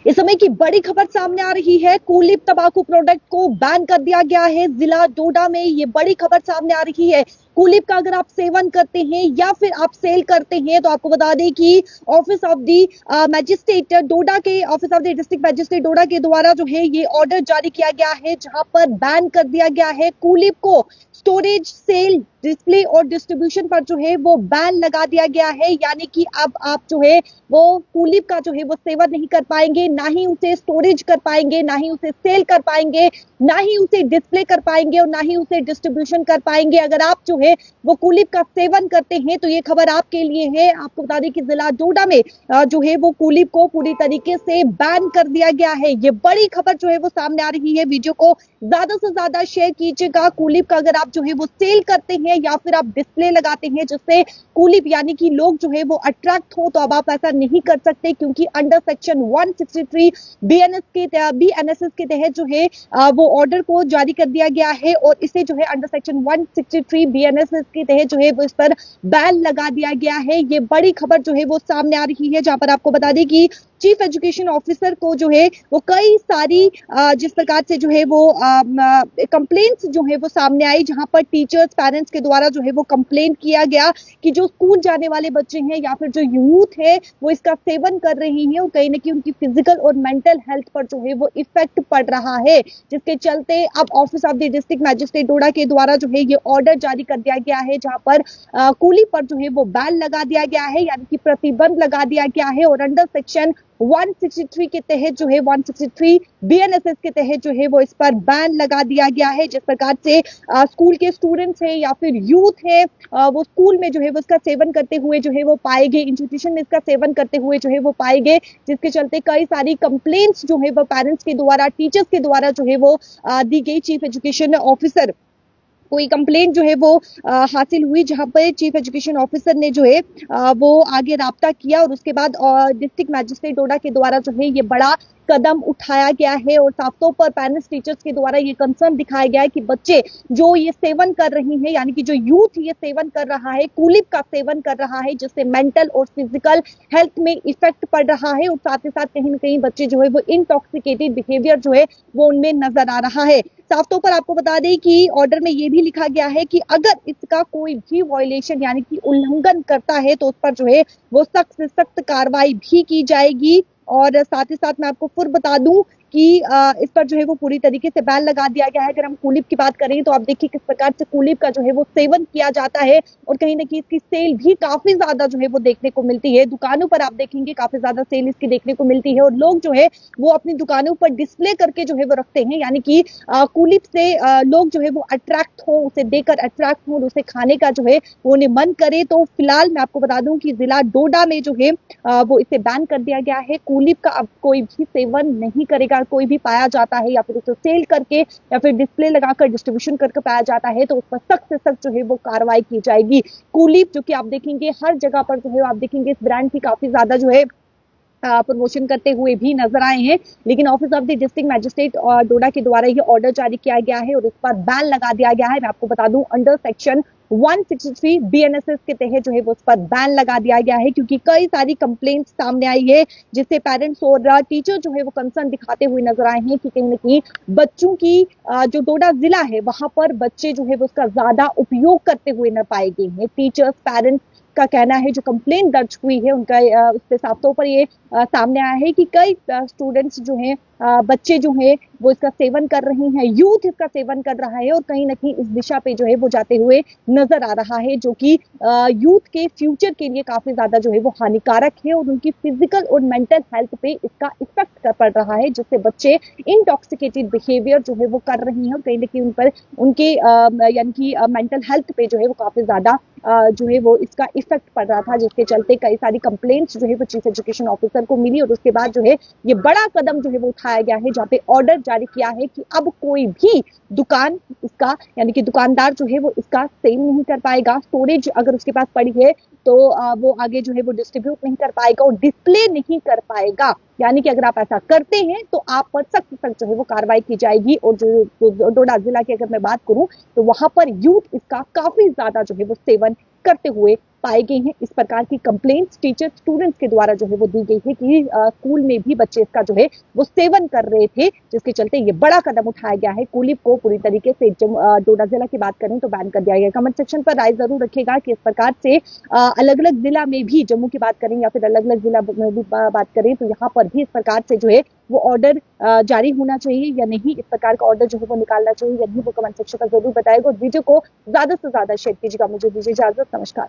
इस समय की बड़ी खबर सामने आ रही है। कूलिप तंबाकू प्रोडक्ट को बैन कर दिया गया है। जिला डोडा में ये बड़ी खबर सामने आ रही है। कूलिप का अगर आप सेवन करते हैं या फिर आप सेल करते हैं तो आपको बता दें कि office of the magistrate Doda के office of the district magistrate Doda के द्वारा जो है ये ऑर्डर जारी किया गया है, जहां पर बैन कर दिया गया है कूलिप को स्टोरेज, सेल, डिस्प्ले और डिस्ट्रीब्यूशन पर जो है वो बैन लगा दिया गया है। यानी कि अब आप जो है वो कूलिप का जो है वो सेवन नहीं कर पाएंगे, ना ही उसे स्टोरेज कर पाएंगे, ना ही उसे सेल कर पाएंगे, ना ही उसे डिस्प्ले कर पाएंगे और ना ही उसे डिस्ट्रीब्यूशन कर पाएंगे। अगर आप जो है वो कूलिप का सेवन करते हैं तो ये खबर आपके लिए है। आपको बता दें कि जिला डोडा में जो है वो कूलिप को पूरी तरीके से बैन कर दिया गया है। ये बड़ी खबर जो है वो सामने आ रही है। वीडियो को ज्यादा से ज्यादा शेयर कीजिएगा। कूलिप का अगर आप जो है वो सेल करते हैं या फिर आप डिस्प्ले लगाते हैं जिससे कूलिप यानी कि लोग जो है वो अट्रैक्ट हो, तो अब आप ऐसा नहीं कर सकते, क्योंकि अंडर सेक्शन 163 बीएनएसएस के तहत जो है वो ऑर्डर को जारी कर दिया गया है और इसे जो है अंडर सेक्शन 163 बीएनएसएस के तहत जो है वो इस पर बैन लगा दिया गया है। ये बड़ी खबर जो है वो सामने आ रही है, जहां पर आपको बता दें कि चीफ एजुकेशन ऑफिसर को जो है वो कई सारी जिस प्रकार से जो है वो कंप्लेंट्स जो है वो सामने आई, जहां पर टीचर्स, पेरेंट्स के द्वारा जो है वो कंप्लेंट किया गया कि जो स्कूल जाने वाले बच्चे हैं या फिर जो यूथ है वो इसका सेवन कर रही हैं और कहीं ना कहीं उनकी फिजिकल और मेंटल हेल्थ पर जो है वो इफेक्ट पड़ रहा है, जिसके चलते अब office of the district magistrate Doda के द्वारा जो है ये ऑर्डर जारी कर दिया गया है, जहां पर कूली पर जो है वो बैन लगा दिया गया है, यानी कि प्रतिबंध लगा दिया गया है। और अंडर सेक्शन 163 के तहत जो है 163 बीएनएसएस के तहत जो है वो इस पर बैन लगा दिया गया है। जिस प्रकार से स्कूल के स्टूडेंट्स हैं या फिर यूथ है वो स्कूल में जो है वो इसका सेवन करते हुए जो है वो पाए गए, इंस्टीट्यूशन में इसका सेवन करते हुए जो है वो पाए गए, जिसके चलते कई सारी कंप्लेंट्स जो है वो पेरेंट्स के द्वारा, टीचर्स के द्वारा जो है वो दी गई। चीफ एजुकेशन ऑफिसर कोई कंप्लेंट जो है वो हासिल हुई, जहां पर चीफ एजुकेशन ऑफिसर ने जो है वो आगे राब्ता किया और उसके बाद डिस्ट्रिक्ट मैजिस्ट्रेट डोडा के द्वारा जो है ये बड़ा कदम उठाया गया है और साफ तौर पर पेरेंट्स, टीचर्स के द्वारा ये कंसर्न दिखाया गया है कि बच्चे जो ये सेवन कर रही हैं, यानी कि जो यूथ ये सेवन कर रहा है, कूलिप का सेवन कर रहा है, जिससे मेंटल और फिजिकल हेल्थ में इफेक्ट पड़ रहा है और साथ ही साथ कहीं ना कहीं बच्चे जो है वो इंटॉक्सिकेटेड बिहेवियर जो है वो उनमें नजर आ रहा है। साफ तौर पर आपको बता दें कि ऑर्डर में ये भी लिखा गया है कि अगर इसका कोई भी वायलेशन यानी कि उल्लंघन करता है तो उस पर जो है वो सख्त से सख्त कार्रवाई भी की जाएगी। और साथ ही साथ मैं आपको फिर बता दूं कि इस पर जो है वो पूरी तरीके से बैन लगा दिया गया है। अगर हम कूलिप की बात करें तो आप देखिए किस प्रकार से कूलिप का जो है वो सेवन किया जाता है और कहीं ना कहीं इसकी सेल भी काफी ज्यादा जो है वो देखने को मिलती है। दुकानों पर आप देखेंगे काफी ज्यादा सेल इसकी देखने को मिलती है और लोग जो है वो अपनी दुकानों पर डिस्प्ले करके जो है वो रखते हैं, यानी कि कूलिप से लोग जो है वो अट्रैक्ट हो, उसे देकर अट्रैक्ट हो और उसे खाने का जो है वो उन्हें मन करे। तो फिलहाल मैं आपको बता दूं कि जिला डोडा में जो है वो इसे बैन कर दिया गया है। कूलिप का अब कोई भी सेवन नहीं करेगा। कोई भी पाया जाता है या फिर उसे सेल करके या फिर डिस्प्ले लगाकर डिस्ट्रीब्यूशन करके पाया जाता है तो उस पर सख्त से सख्त जो है वो कार्रवाई की जाएगी। कूलिप जो कि आप देखेंगे हर जगह पर जो है आप देखेंगे इस ब्रांड की काफी ज्यादा जो है प्रमोशन करते हुए भी नजर आए हैं, लेकिन office of the district magistrate Doda के द्वारा ये ऑर्डर जारी किया गया है और इस पर बैन लगा दिया गया है। मैं आपको बता दूं अंडर सेक्शन 163 बीएनएसएस के तहत जो है वो उस पर बैन लगा दिया गया है, क्योंकि कई सारी कंप्लेंट्स सामने आई है जिससे पेरेंट्स और टीचर जो है वो कंसर्न दिखाते हुए नजर आए हैं कि कहीं ना कहीं बच्चों की जो डोडा जिला है वहां पर बच्चे जो है वो उसका ज्यादा उपयोग करते हुए न पाए गए हैं। टीचर्स, पेरेंट्स का कहना है, जो कंप्लेंट दर्ज हुई है उनका उस पे साफ तौर पर ये सामने आया है कि कई स्टूडेंट्स जो हैं, बच्चे जो हैं वो इसका सेवन कर रही हैं, यूथ इसका सेवन कर रहा है और कहीं ना कहीं इस दिशा पे जो है वो जाते हुए नजर आ रहा है, जो कि यूथ के फ्यूचर के लिए काफी ज्यादा जो है वो हानिकारक है और उनकी फिजिकल और मेंटल हेल्थ पे इसका इफेक्ट पड़ रहा है, जिससे बच्चे इंटॉक्सिकेटेड बिहेवियर जो है वो कर रही हैं और कहीं ना कहीं उन पर उनके यानी कि मेंटल हेल्थ पे जो है वो काफी ज्यादा जो है वो इसका इफेक्ट पड़ रहा था, जिसके चलते कई सारी कंप्लेंट्स जो है वो चीफ एजुकेशन ऑफिसर को मिली और उसके बाद जो है ये बड़ा कदम जो है वो उठाया गया है, जहाँ पे ऑर्डर जारी किया है कि अब कोई भी दुकान इसका यानी कि दुकानदार जो है वो इसका सेल नहीं कर पाएगा। स्टोरेज अगर उसके पास पड़ी है तो वो आगे जो है वो डिस्ट्रीब्यूट नहीं कर पाएगा और डिस्प्ले नहीं कर पाएगा। यानी कि अगर आप ऐसा करते हैं तो आप पर सख्त सख्त जो है वो कार्रवाई की जाएगी। और जो डोडा जिला की अगर मैं बात करूं तो वहां पर यूथ इसका काफी ज्यादा जो है वो सेवन करते हुए पाए गए हैं। इस प्रकार की कंप्लेंट्स टीचर स्टूडेंट्स के द्वारा जो है वो दी गई है कि स्कूल में भी बच्चे इसका जो है वो सेवन कर रहे थे, जिसके चलते ये बड़ा कदम उठाया गया है। कुलीप को पूरी तरीके से डोडा जिला की बात करें तो बैन कर दिया गया। कमेंट सेक्शन पर राय जरूर रखेगा कि इस प्रकार से अलग अलग जिला में भी, जम्मू की बात करें या फिर अलग अलग जिला में भी बात करें तो यहाँ पर भी इस प्रकार से जो है वो ऑर्डर जारी होना चाहिए या नहीं, इस प्रकार का ऑर्डर जो है वो निकालना चाहिए या नहीं, वो कमेंट सेक्शन पर जरूर बताएगा। और वीडियो को ज्यादा से ज्यादा शेयर कीजिएगा। मुझे दीजिए इजाजत, नमस्कार।